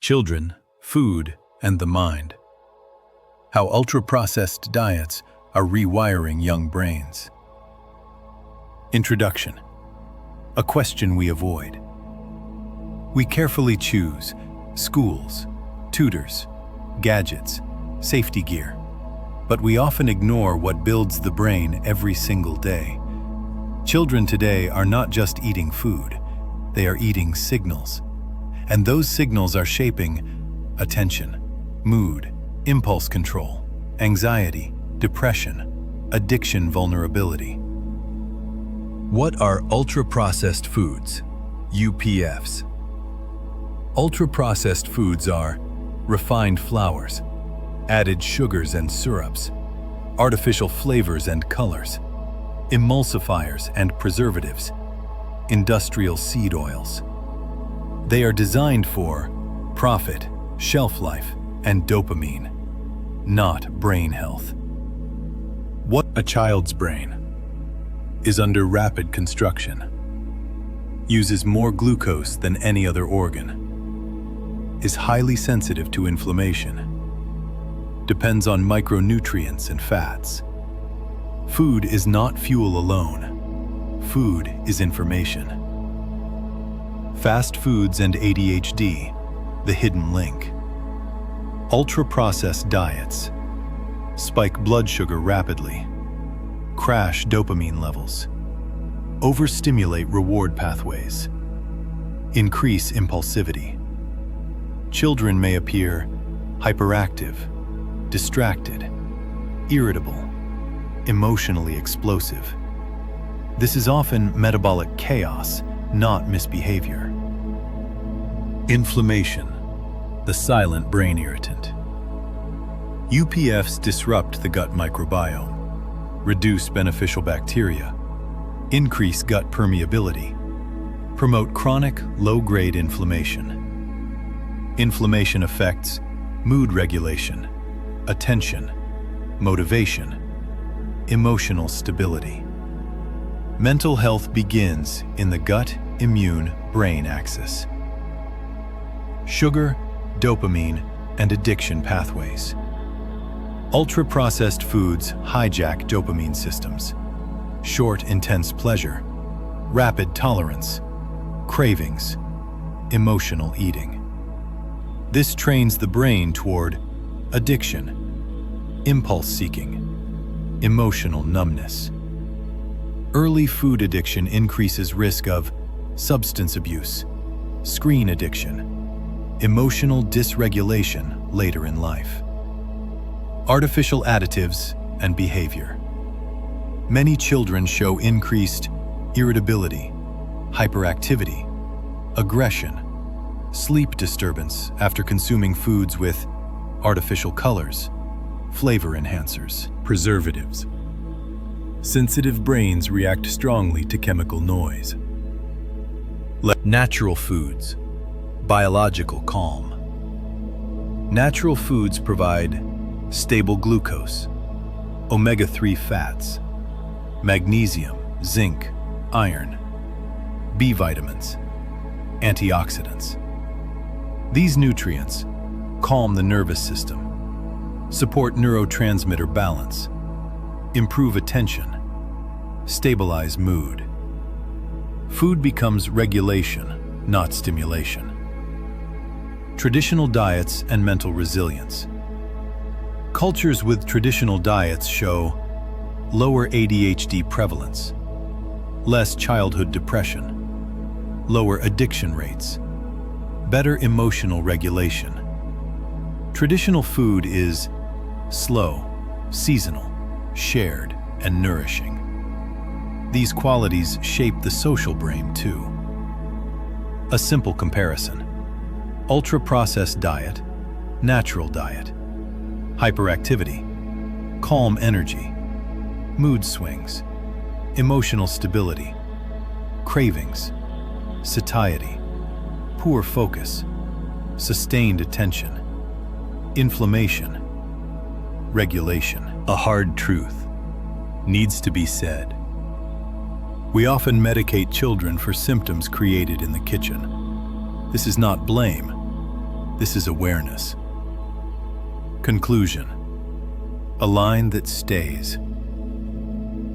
children, food, and the mind. How ultra-processed diets are rewiring young brains. Introduction. A question we avoid. We carefully choose schools, tutors, gadgets, safety gear, but we often ignore what builds the brain every single day. Children today are not just eating food, they are eating signals. And those signals are shaping attention, mood, impulse control, anxiety, depression, addiction vulnerability. What are ultra-processed foods? UPFs. Ultra-processed foods are refined flours, added sugars and syrups, artificial flavors and colors, emulsifiers and preservatives, industrial seed oils. They are designed for profit, shelf life, and dopamine, not brain health. What a child's brain is under rapid construction, uses more glucose than any other organ, is highly sensitive to inflammation, depends on micronutrients and fats. Food is not fuel alone. Food is information. Fast foods and ADHD, the hidden link. Ultra-processed diets spike blood sugar rapidly, crash dopamine levels, overstimulate reward pathways, increase impulsivity. Children may appear hyperactive, distracted, irritable, emotionally explosive. This is often metabolic chaos, not misbehavior. Inflammation, the silent brain irritant. UPFs disrupt the gut microbiome, reduce beneficial bacteria, increase gut permeability, promote chronic low-grade inflammation. Inflammation affects mood regulation, attention, motivation, emotional stability. Mental health begins in the gut-immune-brain axis. Sugar, dopamine, and addiction pathways. Ultra-processed foods hijack dopamine systems. Short, intense pleasure, rapid tolerance, cravings, emotional eating. This trains the brain toward addiction, impulse seeking, emotional numbness. Early food addiction increases risk of substance abuse, screen addiction, emotional dysregulation later in life. Artificial additives and behavior. Many children show increased irritability, hyperactivity, aggression, sleep disturbance after consuming foods with artificial colors, flavor enhancers, preservatives. Sensitive brains react strongly to chemical noise. Natural foods, biological calm. Natural foods provide stable glucose, omega-3 fats, magnesium, zinc, iron, B vitamins, antioxidants. These nutrients calm the nervous system, support neurotransmitter balance, improve attention, stabilize mood. Food becomes regulation, not stimulation. Traditional diets and mental resilience. Cultures with traditional diets show lower ADHD prevalence, less childhood depression, lower addiction rates, better emotional regulation. Traditional food is slow, seasonal, shared, and nourishing. These qualities shape the social brain too. A simple comparison. Ultra-processed diet, natural diet. Hyperactivity, calm energy, mood swings, emotional stability, cravings, satiety, poor focus, sustained attention, inflammation, regulation. A hard truth needs to be said. We often medicate children for symptoms created in the kitchen. This is not blame. This is awareness. Conclusion. A line that stays.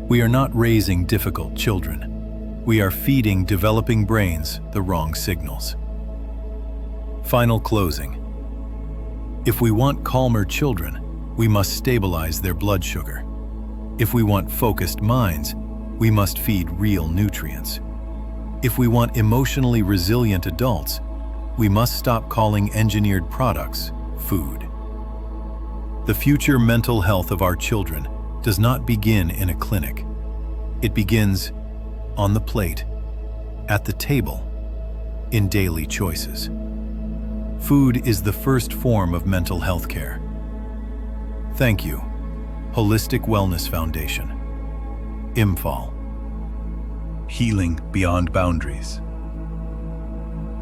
We are not raising difficult children. We are feeding developing brains the wrong signals. Final closing. If we want calmer children, we must stabilize their blood sugar. If we want focused minds, we must feed real nutrients. If we want emotionally resilient adults, we must stop calling engineered products food. The future mental health of our children does not begin in a clinic. It begins on the plate, at the table, in daily choices. Food is the first form of mental health care. Thank you. Holistic Wellness Foundation. Imphal. Healing beyond boundaries.